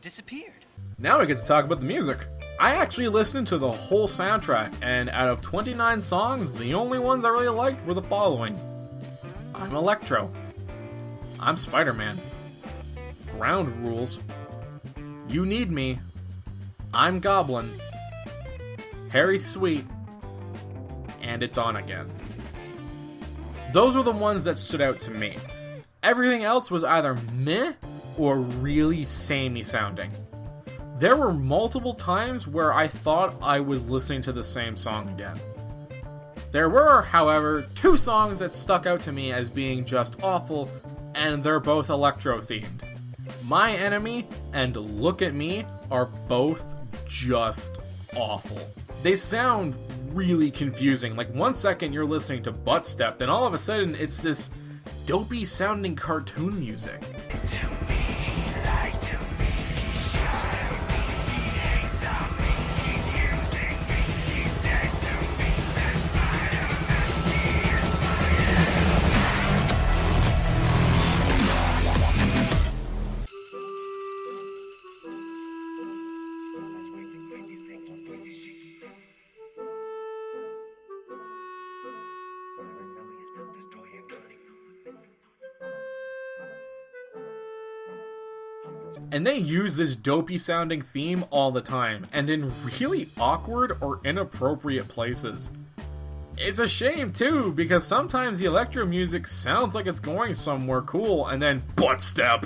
disappeared. Now we get to talk about the music. I actually listened to the whole soundtrack, and out of 29 songs, the only ones I really liked were the following. I'm Electro. I'm Spider-Man. Ground Rules. You Need Me. I'm Goblin. Harry's Sweet. And It's On Again. Those were the ones that stood out to me. Everything else was either meh or really samey sounding. There were multiple times where I thought I was listening to the same song again. There were, however, 2 songs that stuck out to me as being just awful, and they're both electro-themed. My Enemy and Look at Me are both just awful. They sound really confusing. Like, one second you're listening to Butt Step, then all of a sudden it's this dopey sounding cartoon music. And they use this dopey sounding theme all the time, and in really awkward or inappropriate places. It's a shame too, because sometimes the electro music sounds like it's going somewhere cool, and then butt step!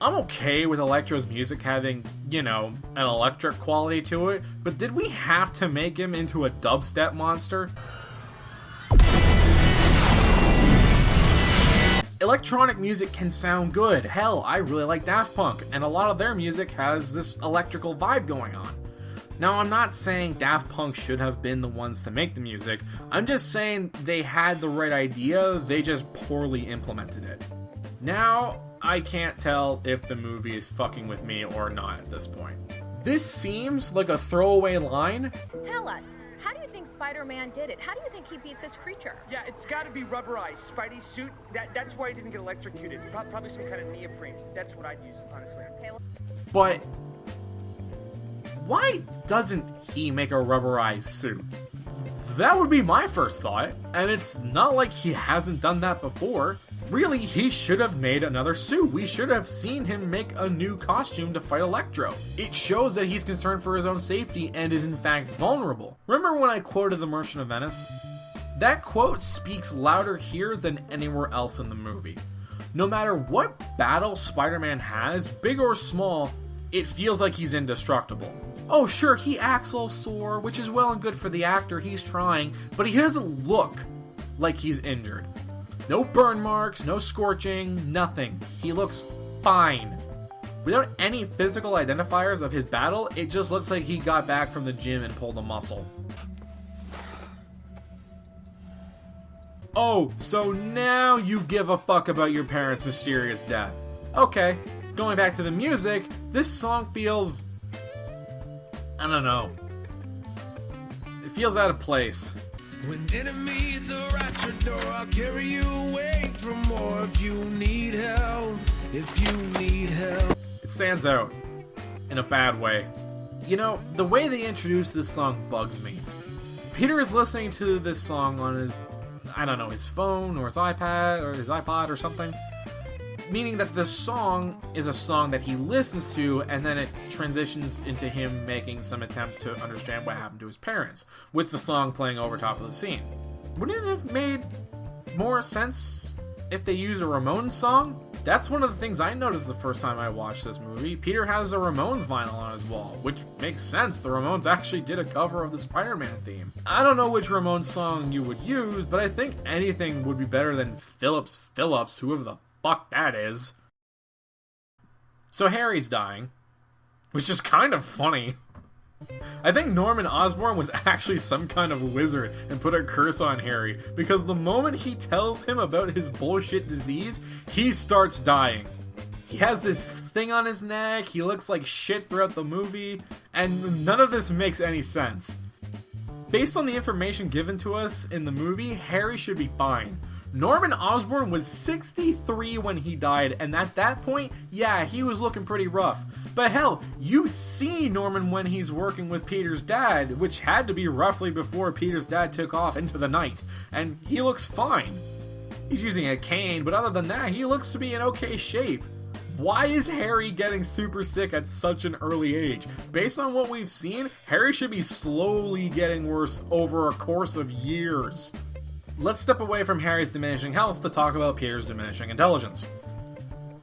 I'm okay with Electro's music having, you know, an electric quality to it, but did we have to make him into a dubstep monster? Electronic music can sound good. Hell, I really like Daft Punk, and a lot of their music has this electrical vibe going on. Now, I'm not saying Daft Punk should have been the ones to make the music, I'm just saying they had the right idea, they just poorly implemented it. Now, I can't tell if the movie is fucking with me or not at this point. This seems like a throwaway line. Tell us, how do you think Spider-Man did it? How do you think he beat this creature? Yeah, it's gotta be rubberized. Spidey's suit, that's why he didn't get electrocuted. Probably some kind of neoprene. That's what I'd use, honestly. Okay, well, But why doesn't he make a rubberized suit? That would be my first thought, and it's not like he hasn't done that before. Really, he should have made another suit. We should have seen him make a new costume to fight Electro. It shows that he's concerned for his own safety and is in fact vulnerable. Remember when I quoted The Merchant of Venice? That quote speaks louder here than anywhere else in the movie. No matter what battle Spider-Man has, big or small, it feels like he's indestructible. Oh sure, he acts all sore, which is well and good for the actor, he's trying, but he doesn't look like he's injured. No burn marks, no scorching, nothing. He looks fine. Without any physical identifiers of his battle, it just looks like he got back from the gym and pulled a muscle. Oh, so now you give a fuck about your parents' mysterious death. Okay, going back to the music, this song feels... I don't know. It feels out of place. When enemies are at your door, I'll carry you away from more if you need help. If you need help. It stands out. In a bad way. You know, the way they introduce this song bugs me. Peter is listening to this song on his, I don't know, his phone or his iPad or his iPod or something. Meaning that this song is a song that he listens to, and then it transitions into him making some attempt to understand what happened to his parents, with the song playing over top of the scene. Wouldn't it have made more sense if they used a Ramones song? That's one of the things I noticed the first time I watched this movie. Peter has a Ramones vinyl on his wall, which makes sense. The Ramones actually did a cover of the Spider-Man theme. I don't know which Ramones song you would use, but I think anything would be better than Phillips, whoever the fuck that is. So Harry's dying, which is kind of funny. I think Norman Osborn was actually some kind of wizard and put a curse on Harry, because the moment he tells him about his bullshit disease, he starts dying. He has this thing on his neck, he looks like shit throughout the movie, and none of this makes any sense. Based on the information given to us in the movie, Harry should be fine. Norman Osborn was 63 when he died, and at that point, yeah, he was looking pretty rough. But hell, you see Norman when he's working with Peter's dad, which had to be roughly before Peter's dad took off into the night, and he looks fine. He's using a cane, but other than that, he looks to be in okay shape. Why is Harry getting super sick at such an early age? Based on what we've seen, Harry should be slowly getting worse over a course of years. Let's step away from Harry's diminishing health to talk about Peter's diminishing intelligence.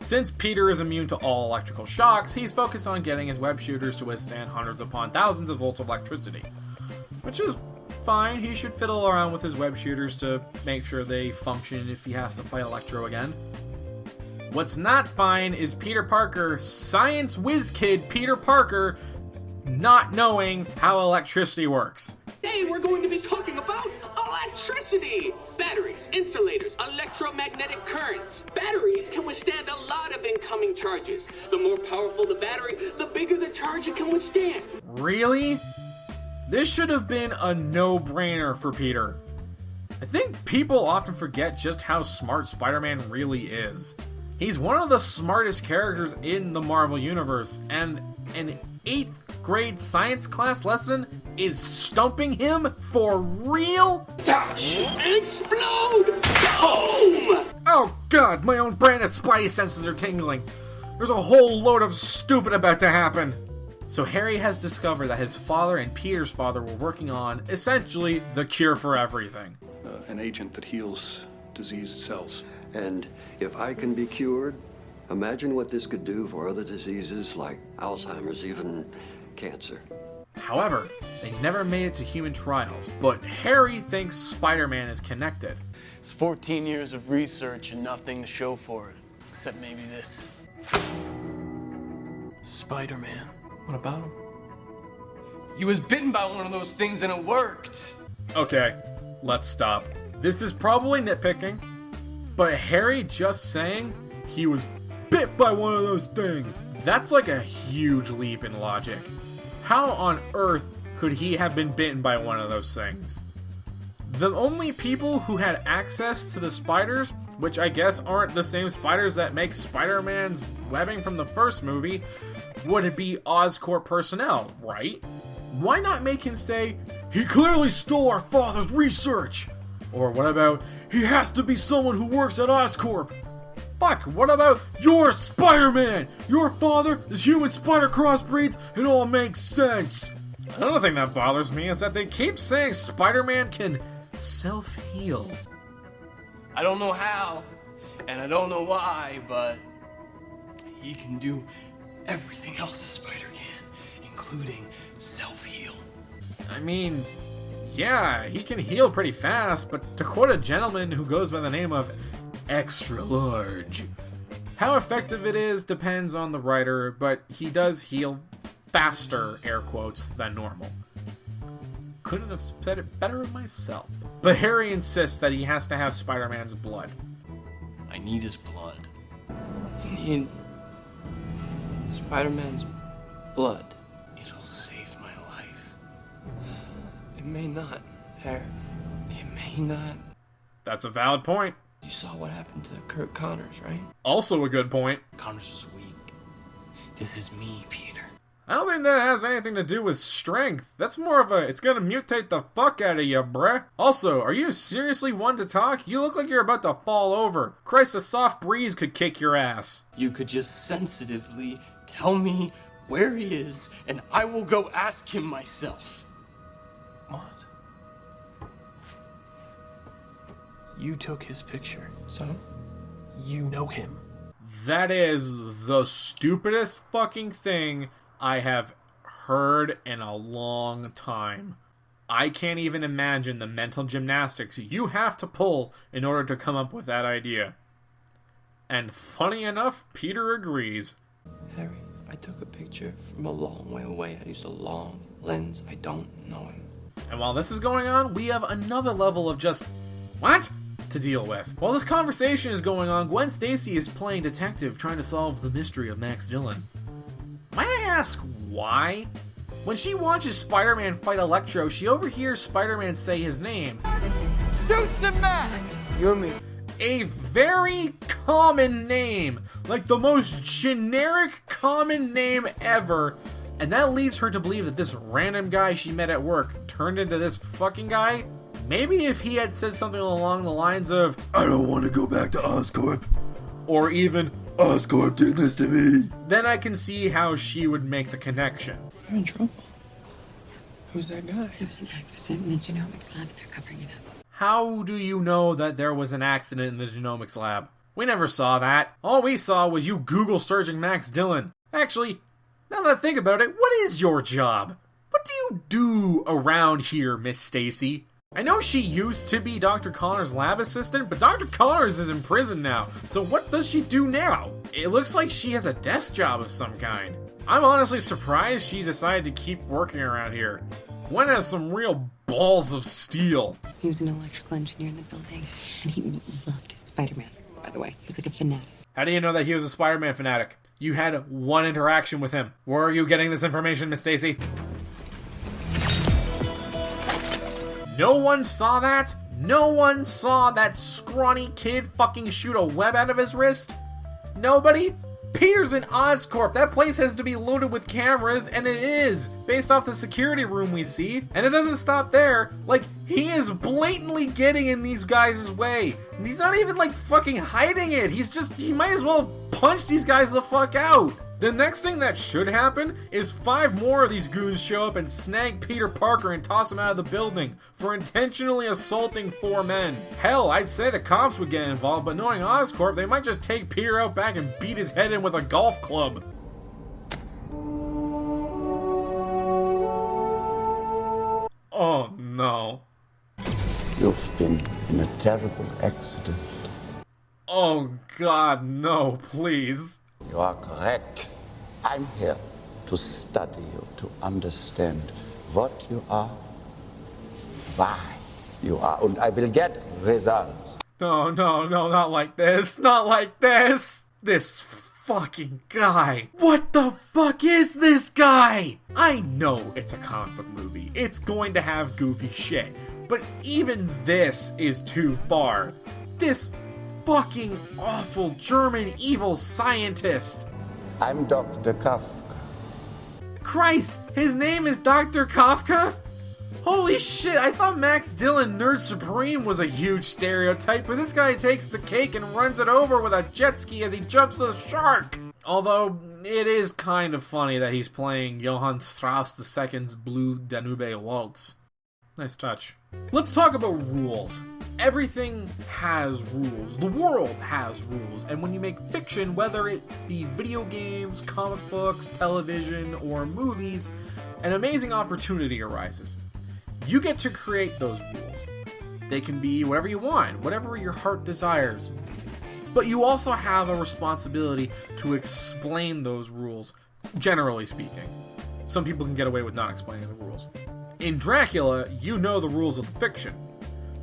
Since Peter is immune to all electrical shocks, he's focused on getting his web shooters to withstand hundreds upon thousands of volts of electricity. Which is fine, he should fiddle around with his web shooters to make sure they function if he has to fight Electro again. What's not fine is Peter Parker, science whiz kid Peter Parker, not knowing how electricity works. Today we're going to be talking about electricity! Batteries, insulators, electromagnetic currents. Batteries can withstand a lot of incoming charges. The more powerful the battery, the bigger the charge it can withstand. Really? This should have been a no-brainer for Peter. I think people often forget just how smart Spider-Man really is. He's one of the smartest characters in the Marvel Universe, and an 8th grade science class lesson is stumping him for real? Explode! Boom! Oh god, my own brain and spidey senses are tingling. There's a whole load of stupid about to happen. So Harry has discovered that his father and Peter's father were working on, essentially, the cure for everything. An agent that heals diseased cells. And if I can be cured, imagine what this could do for other diseases like Alzheimer's, even cancer. However, they never made it to human trials, but Harry thinks Spider-Man is connected. It's 14 years of research and nothing to show for it, except maybe this. Spider-Man. What about him? He was bitten by one of those things and it worked. Okay, let's stop. This is probably nitpicking, but Harry just saying he was bit by one of those things, that's like a huge leap in logic. How on earth could he have been bitten by one of those things? The only people who had access to the spiders, which I guess aren't the same spiders that make Spider-Man's webbing from the first movie, would it be Oscorp personnel, right? Why not make him say, "He clearly stole our father's research"? Or what about, "He has to be someone who works at Oscorp"? Fuck, what about, "You're Spider-Man! Your father is human spider crossbreeds, it all makes sense"? Another thing that bothers me is that they keep saying Spider-Man can self-heal. I don't know how, and I don't know why, but he can do everything else a spider can, including self-heal. I mean, yeah, he can heal pretty fast, but to quote a gentleman who goes by the name of Extra Large, how effective it is depends on the writer, but he does heal faster, air quotes, than normal. Couldn't have said it better myself. But Harry insists that he has to have Spider-Man's blood. I need his blood. You need Spider-Man's blood. It'll save my life. It may not, Harry. It may not. That's a valid point. You saw what happened to Kurt Connors, right? Also a good point. Connors was weak. This is me, Peter. I don't think that has anything to do with strength. That's more of a, it's gonna mutate the fuck out of you, bruh. Also, are you seriously one to talk? You look like you're about to fall over. Christ, a soft breeze could kick your ass. You could just sensitively tell me where he is, and I will go ask him myself. What? You took his picture. So? You know him. That is the stupidest fucking thing I have heard in a long time. I can't even imagine the mental gymnastics you have to pull in order to come up with that idea. And funny enough, Peter agrees. Harry, I took a picture from a long way away. I used a long lens. I don't know him. And while this is going on, we have another level of just, what? To deal with. While this conversation is going on, Gwen Stacy is playing detective trying to solve the mystery of Max Dillon. Might I ask why? When she watches Spider-Man fight Electro, she overhears Spider-Man say his name. Suits and masks! You and me. A very common name. Like the most generic common name ever. And that leads her to believe that this random guy she met at work turned into this fucking guy. Maybe if he had said something along the lines of, "I don't want to go back to Oscorp," or even, "Oscorp did this to me," then I can see how she would make the connection. You're in trouble. Who's that guy? There was an accident in the genomics lab and they're covering it up. How do you know that there was an accident in the genomics lab? We never saw that. All we saw was you Google searching Max Dillon. Actually, now that I think about it, what is your job? What do you do around here, Miss Stacy? I know she used to be Dr. Connor's lab assistant, but Dr. Connors is in prison now, so what does she do now? It looks like she has a desk job of some kind. I'm honestly surprised she decided to keep working around here. Gwen has some real balls of steel. He was an electrical engineer in the building, and he loved Spider-Man, by the way. He was like a fanatic. How do you know that he was a Spider-Man fanatic? You had one interaction with him. Where are you getting this information, Miss Stacy? No one saw that? No one saw that scrawny kid fucking shoot a web out of his wrist? Nobody? Peter's in Oscorp. That place has to be loaded with cameras, and it is, based off the security room we see. And it doesn't stop there. Like, he is blatantly getting in these guys' way. And he's not even, like, fucking hiding it. He might as well punch these guys the fuck out. The next thing that should happen is 5 more of these goons show up and snag Peter Parker and toss him out of the building for intentionally assaulting 4 men. Hell, I'd say the cops would get involved, but knowing Oscorp, they might just take Peter out back and beat his head in with a golf club. Oh no. You've been in a terrible accident. Oh God, no, please. You are correct. I'm here to study you, to understand what you are, why you are, and I will get results. No, not like this. Not like this. This fucking guy. What the fuck is this guy? I know it's a comic book movie. It's going to have goofy shit. But even this is too far. This fucking awful German evil scientist. I'm Dr. Kafka. Christ, his name is Dr. Kafka? Holy shit, I thought Max Dillon Nerd Supreme was a huge stereotype, but this guy takes the cake and runs it over with a jet ski as he jumps with a shark. Although, it is kind of funny that he's playing Johann Strauss II's Blue Danube Waltz. Nice touch. Let's talk about rules. Everything has rules. The world has rules. And when you make fiction, whether it be video games, comic books, television, or movies, an amazing opportunity arises. You get to create those rules. They can be whatever you want, whatever your heart desires. But you also have a responsibility to explain those rules, generally speaking. Some people can get away with not explaining the rules. In Dracula, you know the rules of the fiction.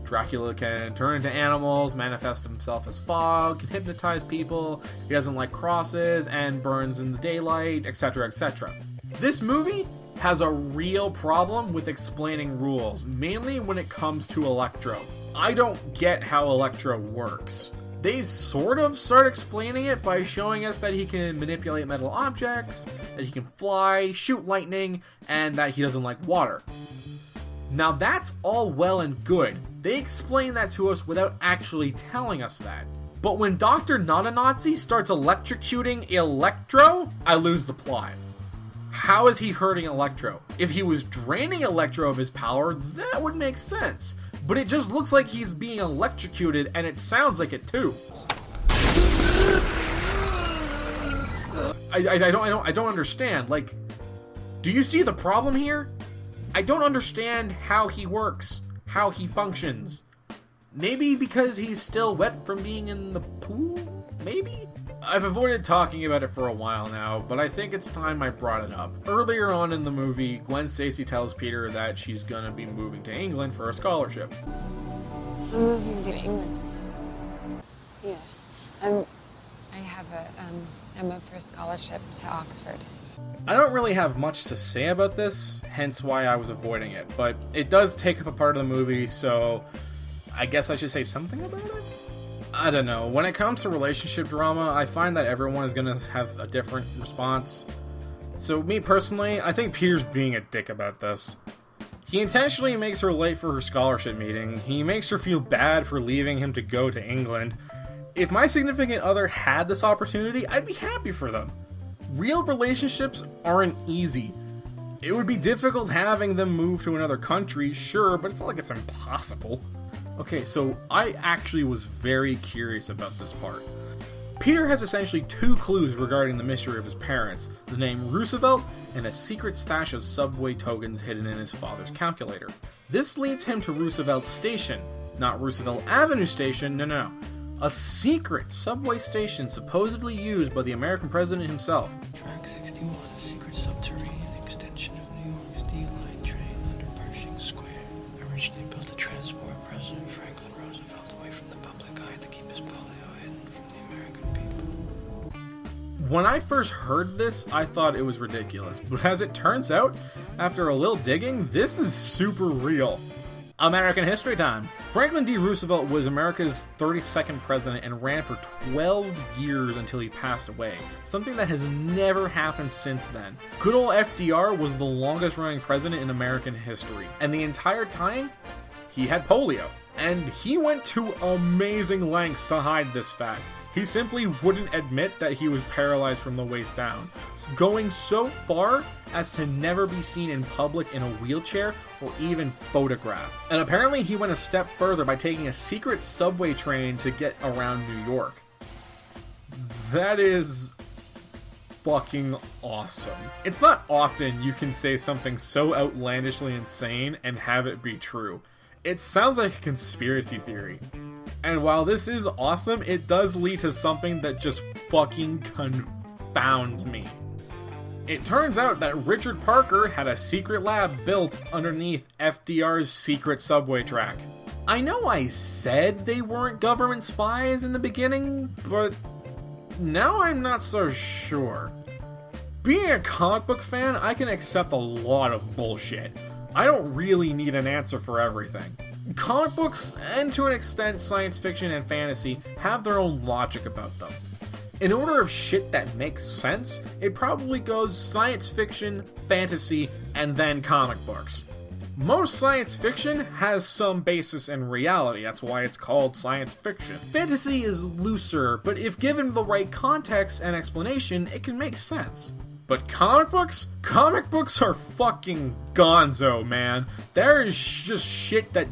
Dracula can turn into animals, manifest himself as fog, can hypnotize people, he doesn't like crosses, and burns in the daylight, etc., etc. This movie has a real problem with explaining rules, mainly when it comes to Electro. I don't get how Electro works. They sort of start explaining it by showing us that he can manipulate metal objects, that he can fly, shoot lightning, and that he doesn't like water. Now that's all well and good. They explain that to us without actually telling us that. But when Dr. Not-a-Nazi starts electrocuting Electro, I lose the plot. How is he hurting Electro? If he was draining Electro of his power, that would make sense. But it just looks like he's being electrocuted, and it sounds like it too. I don't understand. Like, do you see the problem here? I don't understand how he works, how he functions. Maybe because he's still wet from being in the pool? Maybe? I've avoided talking about it for a while now, but I think it's time I brought it up. Earlier on in the movie, Gwen Stacy tells Peter that she's gonna be moving to England for a scholarship. I'm moving to England. Yeah, I'm up for a scholarship to Oxford. I don't really have much to say about this, hence why I was avoiding it, but it does take up a part of the movie, so I guess I should say something about it? I don't know. When it comes to relationship drama, I find that everyone is gonna have a different response. So me personally, I think Peter's being a dick about this. He intentionally makes her late for her scholarship meeting. He makes her feel bad for leaving him to go to England. If my significant other had this opportunity, I'd be happy for them. Real relationships aren't easy. It would be difficult having them move to another country, sure, but it's not like it's impossible. Okay, so I actually was very curious about this part. Peter has essentially 2 clues regarding the mystery of his parents, the name Roosevelt and a secret stash of subway tokens hidden in his father's calculator. This leads him to Roosevelt Station, not Roosevelt Avenue Station, no. A secret subway station supposedly used by the American president himself. Track 61, a secret subterranean extension of New York's D-Line train under Pershing Square. Originally built to transport President Franklin Roosevelt away from the public eye to keep his polio hidden from the American people. When I first heard this, I thought it was ridiculous, but as it turns out, after a little digging, this is super real. American history time. Franklin D. Roosevelt was America's 32nd president and ran for 12 years until he passed away, something that has never happened since then. Good old FDR was the longest running president in American history, and the entire time, he had polio. And he went to amazing lengths to hide this fact. He simply wouldn't admit that he was paralyzed from the waist down, going so far as to never be seen in public in a wheelchair or even photographed. And apparently he went a step further by taking a secret subway train to get around New York. That is fucking awesome. It's not often you can say something so outlandishly insane and have it be true. It sounds like a conspiracy theory. And while this is awesome, it does lead to something that just fucking confounds me. It turns out that Richard Parker had a secret lab built underneath FDR's secret subway track. I know I said they weren't government spies in the beginning, but now I'm not so sure. Being a comic book fan, I can accept a lot of bullshit. I don't really need an answer for everything. Comic books, and to an extent science fiction and fantasy, have their own logic about them. In order of shit that makes sense, it probably goes science fiction, fantasy, and then comic books. Most science fiction has some basis in reality, that's why it's called science fiction. Fantasy is looser, but if given the right context and explanation, it can make sense. But comic books? Comic books are fucking gonzo, man. There is just shit that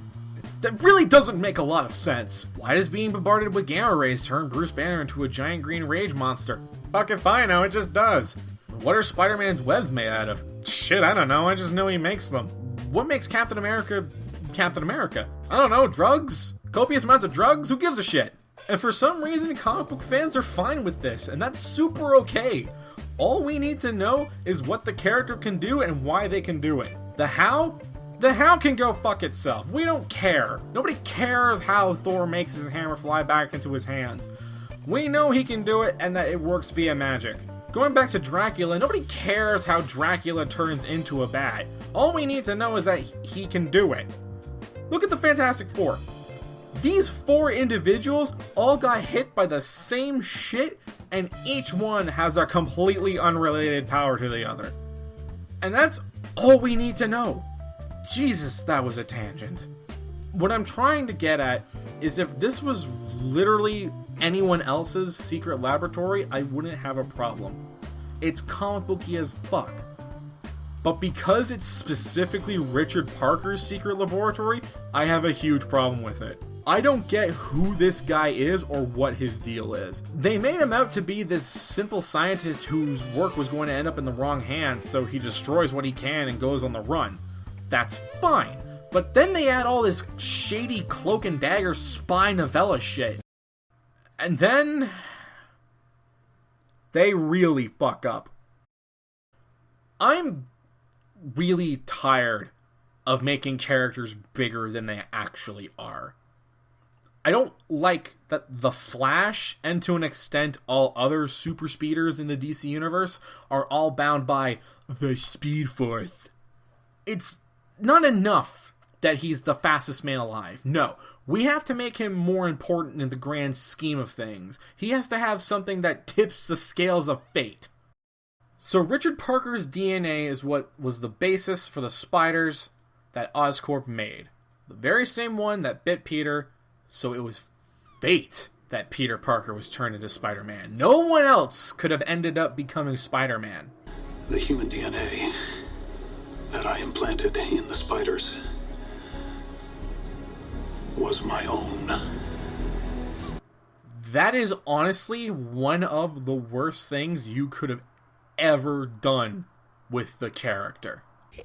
really doesn't make a lot of sense. Why does being bombarded with gamma rays turn Bruce Banner into a giant green rage monster? Fuck if I know, it just does. What are Spider-Man's webs made out of? Shit, I don't know, I just know he makes them. What makes Captain America Captain America? I don't know, drugs? Copious amounts of drugs? Who gives a shit? And for some reason, comic book fans are fine with this, and that's super okay. All we need to know is what the character can do and why they can do it. The how? The how can go fuck itself. We don't care. Nobody cares how Thor makes his hammer fly back into his hands. We know he can do it and that it works via magic. Going back to Dracula, nobody cares how Dracula turns into a bat. All we need to know is that he can do it. Look at the Fantastic Four. These 4 individuals all got hit by the same shit, and each one has a completely unrelated power to the other. And that's all we need to know. Jesus, that was a tangent. What I'm trying to get at is if this was literally anyone else's secret laboratory, I wouldn't have a problem. It's comic booky as fuck. But because it's specifically Richard Parker's secret laboratory, I have a huge problem with it. I don't get who this guy is or what his deal is. They made him out to be this simple scientist whose work was going to end up in the wrong hands, so he destroys what he can and goes on the run. That's fine. But then they add all this shady cloak and dagger spy novella shit. And then they really fuck up. I'm really tired of making characters bigger than they actually are. I don't like that the Flash, and to an extent all other super speeders in the DC universe, are all bound by the Speed Force. It's not enough that he's the fastest man alive. No, We have to make him more important in the grand scheme of things. He has to have something that tips the scales of fate. So Richard Parker's DNA is what was the basis for the spiders that Oscorp made. The very same one that bit Peter, so it was fate that Peter Parker was turned into Spider-Man. No one else could have ended up becoming Spider-Man. The human DNA that I implanted in the spiders was my own. That is honestly one of the worst things you could have ever done with the character.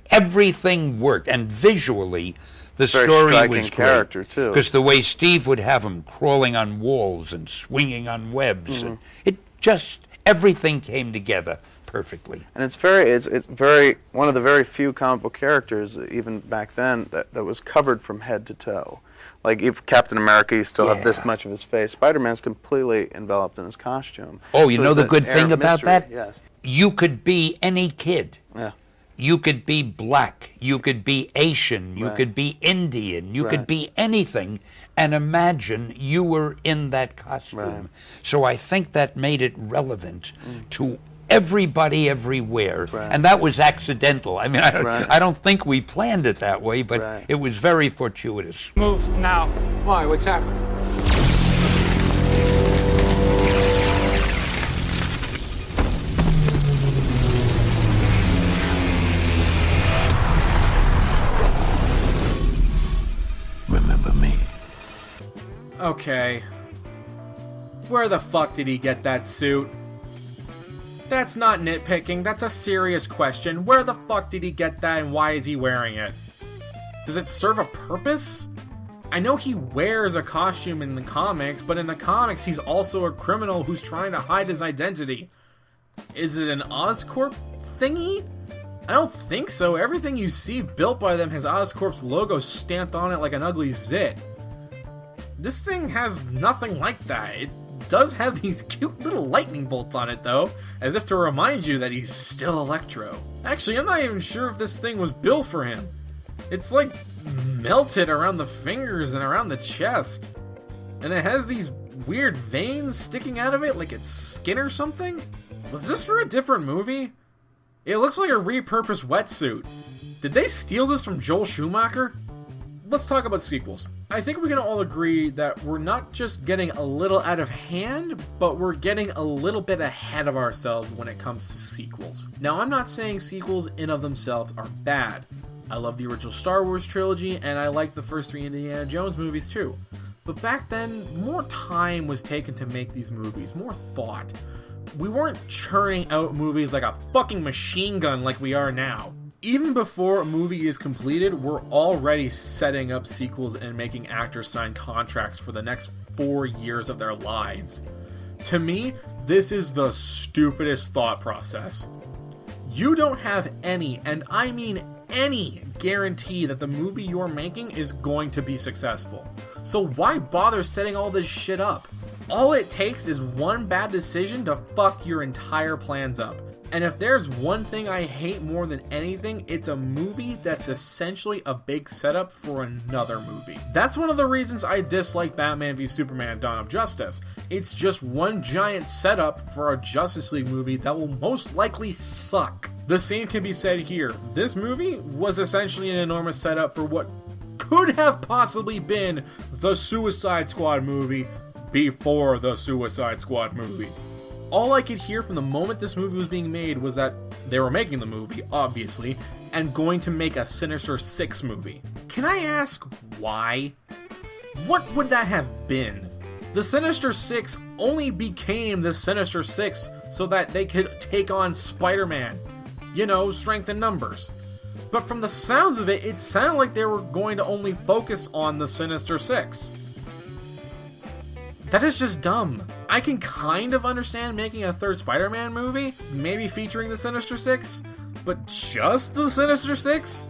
Everything worked, and visually, the Very story striking was character, great. too. Because the way Steve would have him crawling on walls and swinging on webs, and it just, everything came together perfectly. And it's very one of the very few comic book characters, even back then, that was covered from head to toe. Like, if Captain America, you still have this much of his face. Spider-Man's completely enveloped in his costume. Oh, you So know there's the good air thing of about mystery. that? Yes. You could be any kid. Yeah. You could be black, you could be Asian, you Right. could be Indian, you Right. could be anything, and imagine you were in that costume. Right. So I think that made it relevant to everybody everywhere. Right. And that was accidental. I mean, Right. I don't think we planned it that way, but Right. it was very fortuitous. Move now. Why? What's happening? Remember me. Okay. Where the fuck did he get that suit? That's not nitpicking, that's a serious question. Where the fuck did he get that and why is he wearing it? Does it serve a purpose? I know he wears a costume in the comics, but in the comics he's also a criminal who's trying to hide his identity. Is it an Oscorp thingy? I don't think so. Everything you see built by them has Oscorp's logo stamped on it like an ugly zit. This thing has nothing like that. It does have these cute little lightning bolts on it though, as if to remind you that he's still Electro. Actually, I'm not even sure if this thing was built for him. It's like melted around the fingers and around the chest. And it has these weird veins sticking out of it like it's skin or something? Was this for a different movie? It looks like a repurposed wetsuit. Did they steal this from Joel Schumacher? Let's talk about sequels. I think we can all agree that we're not just getting a little out of hand, but we're getting a little bit ahead of ourselves when it comes to sequels. Now, I'm not saying sequels in of themselves are bad. I love the original Star Wars trilogy, and I like the first 3 Indiana Jones movies too. But back then, more time was taken to make these movies, more thought. We weren't churning out movies like a fucking machine gun like we are now. Even before a movie is completed, we're already setting up sequels and making actors sign contracts for the next 4 years of their lives. To me, this is the stupidest thought process. You don't have any, and I mean any, guarantee that the movie you're making is going to be successful. So why bother setting all this shit up? All it takes is one bad decision to fuck your entire plans up. And if there's one thing I hate more than anything, it's a movie that's essentially a big setup for another movie. That's one of the reasons I dislike Batman v Superman: Dawn of Justice. It's just one giant setup for a Justice League movie that will most likely suck. The same can be said here. This movie was essentially an enormous setup for what could have possibly been the Suicide Squad movie before the Suicide Squad movie. All I could hear from the moment this movie was being made was that they were making the movie, obviously, and going to make a Sinister Six movie. Can I ask why? What would that have been? The Sinister Six only became the Sinister Six so that they could take on Spider-Man. You know, strength in numbers. But from the sounds of it, it sounded like they were going to only focus on the Sinister Six. That is just dumb. I can kind of understand making a third Spider-Man movie, maybe featuring the Sinister Six, but just the Sinister Six?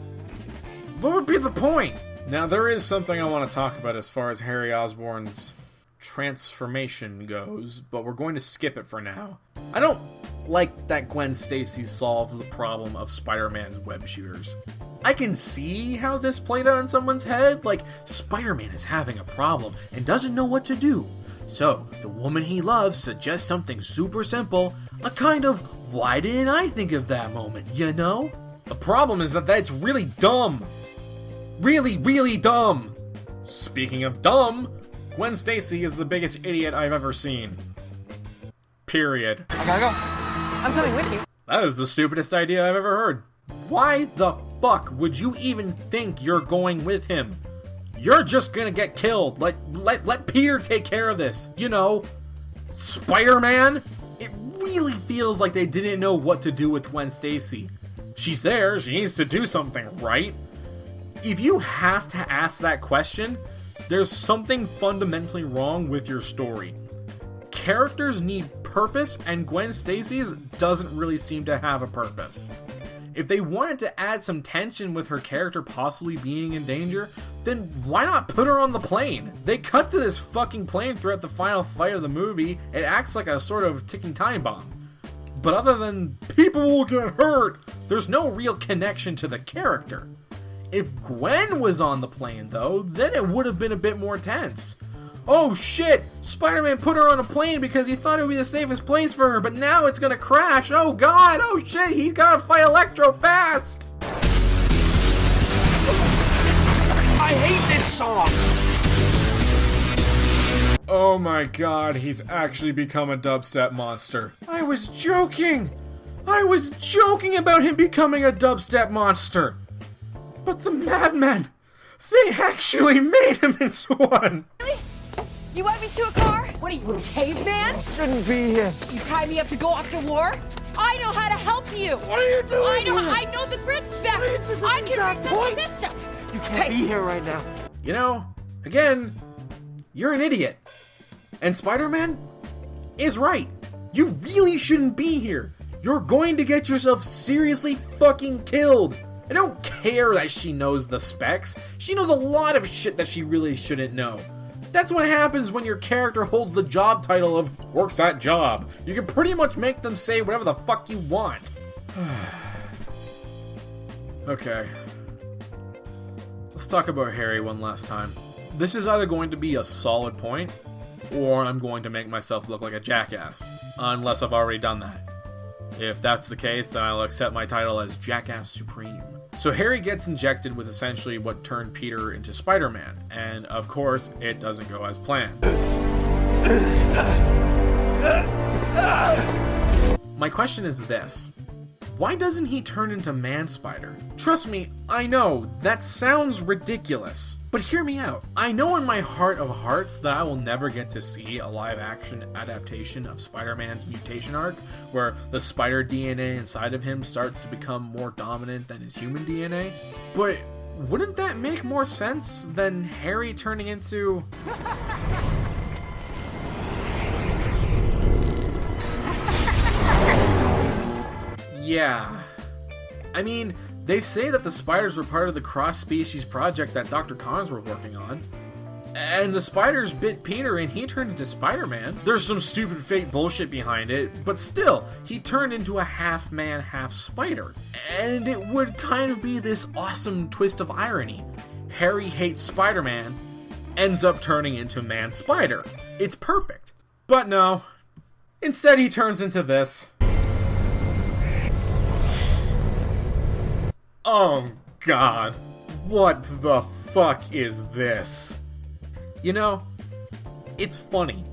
What would be the point? Now, there is something I want to talk about as far as Harry Osborn's transformation goes, but we're going to skip it for now. I don't like that Gwen Stacy solves the problem of Spider-Man's web shooters. I can see how this played out in someone's head. Like, Spider-Man is having a problem and doesn't know what to do. So, the woman he loves suggests something super simple, a kind of, why didn't I think of that moment, you know? The problem is that that's really dumb. Really, really dumb. Speaking of dumb, Gwen Stacy is the biggest idiot I've ever seen. Period. I gotta go. I'm coming with you. That is the stupidest idea I've ever heard. Why the fuck would you even think you're going with him? You're just gonna get killed. Let Peter take care of this. You know, Spider-Man? It really feels like they didn't know what to do with Gwen Stacy. She's there, she needs to do something, right? If you have to ask that question, there's something fundamentally wrong with your story. Characters need purpose, and Gwen Stacy's doesn't really seem to have a purpose. If they wanted to add some tension with her character possibly being in danger, then why not put her on the plane? They cut to this fucking plane throughout the final fight of the movie. It acts like a sort of ticking time bomb. But other than people will get hurt, there's no real connection to the character. If Gwen was on the plane though, then it would have been a bit more tense. Oh shit! Spider-Man put her on a plane because he thought it would be the safest place for her, but now it's gonna crash! Oh god! Oh shit! He's gotta fight Electro fast! I hate this song! Oh my god, he's actually become a dubstep monster. I was joking! I was joking about him becoming a dubstep monster! But the madmen, they actually made him into one! Really? You want me to a car? What are you, a caveman? Shouldn't be here. You tied me up to go off to war? I know how to help you. What are you doing I know the grid specs. I can reset the system. You can't be here right now. You know, again, you're an idiot. And Spider-Man is right. You really shouldn't be here. You're going to get yourself seriously fucking killed. I don't care that she knows the specs. She knows a lot of shit that she really shouldn't know. That's what happens when your character holds the job title of works at job. You can pretty much make them say whatever the fuck you want. Okay. Let's talk about Harry one last time. This is either going to be a solid point, or I'm going to make myself look like a jackass. Unless I've already done that. If that's the case, then I'll accept my title as Jackass Supreme. So Harry gets injected with essentially what turned Peter into Spider-Man, and of course, it doesn't go as planned. My question is this. Why doesn't he turn into Man-Spider? Trust me, I know, that sounds ridiculous. But hear me out. I know in my heart of hearts that I will never get to see a live-action adaptation of Spider-Man's mutation arc, where the spider DNA inside of him starts to become more dominant than his human DNA. But wouldn't that make more sense than Harry turning into... Yeah. I mean, they say that the spiders were part of the cross-species project that Dr. Connors were working on. And the spiders bit Peter and he turned into Spider-Man. There's some stupid fake bullshit behind it, but still, he turned into a half-man, half-spider. And it would kind of be this awesome twist of irony. Harry hates Spider-Man, ends up turning into Man-Spider. It's perfect. But no. Instead, he turns into this. Oh god, what the fuck is this? You know, it's funny.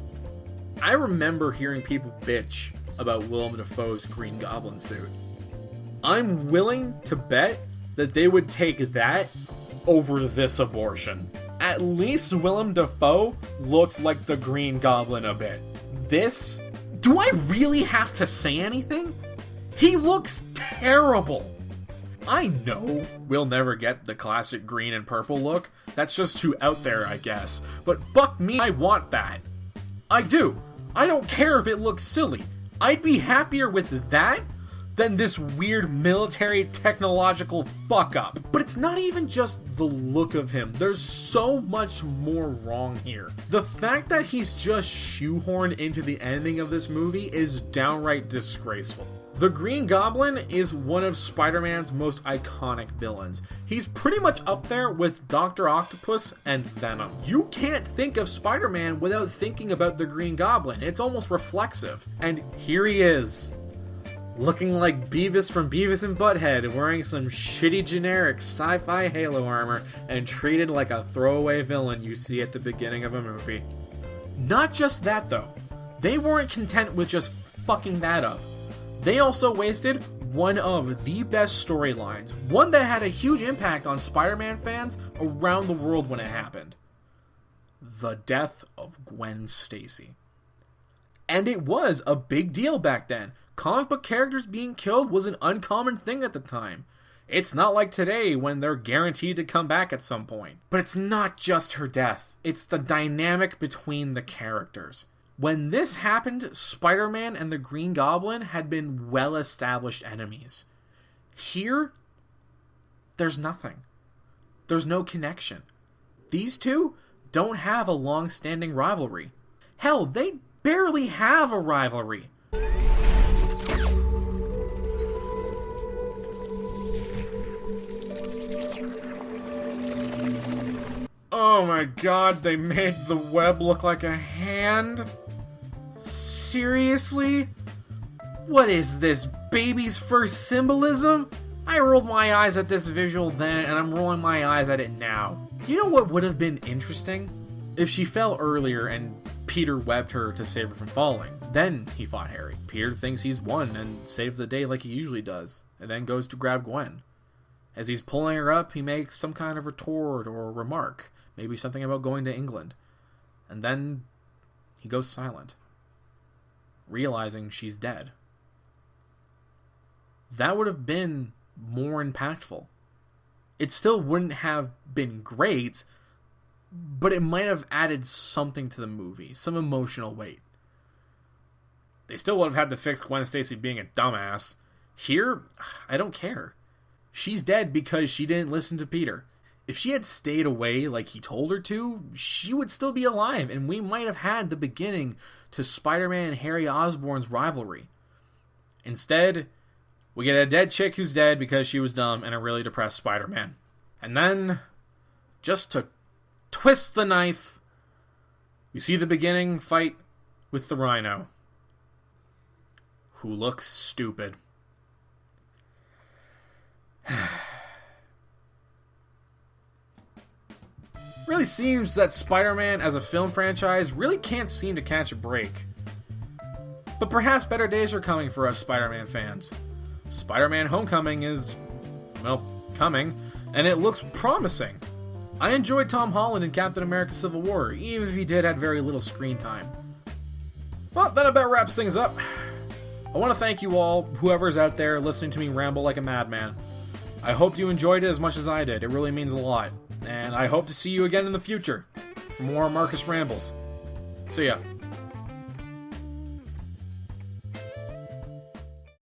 I remember hearing people bitch about Willem Dafoe's Green Goblin suit. I'm willing to bet that they would take that over this abortion. At least Willem Dafoe looked like the Green Goblin a bit. This? Do I really have to say anything? He looks terrible. I know we'll never get the classic green and purple look. That's just too out there, I guess. But fuck me, I want that. I do. I don't care if it looks silly. I'd be happier with that than this weird military technological fuck up. But it's not even just the look of him. There's so much more wrong here. The fact that he's just shoehorned into the ending of this movie is downright disgraceful. The Green Goblin is one of Spider-Man's most iconic villains. He's pretty much up there with Dr. Octopus and Venom. You can't think of Spider-Man without thinking about the Green Goblin. It's almost reflexive. And here he is, looking like Beavis from Beavis and Butthead, wearing some shitty generic sci-fi Halo armor and treated like a throwaway villain you see at the beginning of a movie. Not just that though. They weren't content with just fucking that up. They also wasted one of the best storylines, one that had a huge impact on Spider-Man fans around the world when it happened. The death of Gwen Stacy. And it was a big deal back then. Comic book characters being killed was an uncommon thing at the time. It's not like today when they're guaranteed to come back at some point. But it's not just her death, it's the dynamic between the characters. When this happened, Spider-Man and the Green Goblin had been well-established enemies. Here, there's nothing. There's no connection. These two don't have a long-standing rivalry. Hell, they barely have a rivalry. Oh my god, they made the web look like a hand? Seriously? What is this, baby's first symbolism? I rolled my eyes at this visual then, and I'm rolling my eyes at it now. You know what would have been interesting? If she fell earlier and Peter webbed her to save her from falling. Then he fought Harry. Peter thinks he's won and saved the day like he usually does, and then goes to grab Gwen. As he's pulling her up, he makes some kind of retort or remark, maybe something about going to England. And then he goes silent, realizing she's dead. That would have been more impactful. It still wouldn't have been great, but it might have added something to the movie, some emotional weight. They still would have had to fix Gwen Stacy being a dumbass. Here, I don't care. She's dead because she didn't listen to Peter. If she had stayed away like he told her to, she would still be alive, and we might have had the beginning to Spider-Man and Harry Osborn's rivalry. Instead, we get a dead chick who's dead because she was dumb and a really depressed Spider-Man. And then, just to twist the knife, we see the beginning fight with the Rhino, who looks stupid. Really seems that Spider-Man as a film franchise really can't seem to catch a break. But perhaps better days are coming for us Spider-Man fans. Spider-Man Homecoming is, well, coming, and it looks promising. I enjoyed Tom Holland in Captain America Civil War, even if he did have very little screen time. Well, that about wraps things up. I want to thank you all, whoever's out there listening to me ramble like a madman. I hope you enjoyed it as much as I did. It really means a lot. And I hope to see you again in the future for more Marcus Rambles. See ya.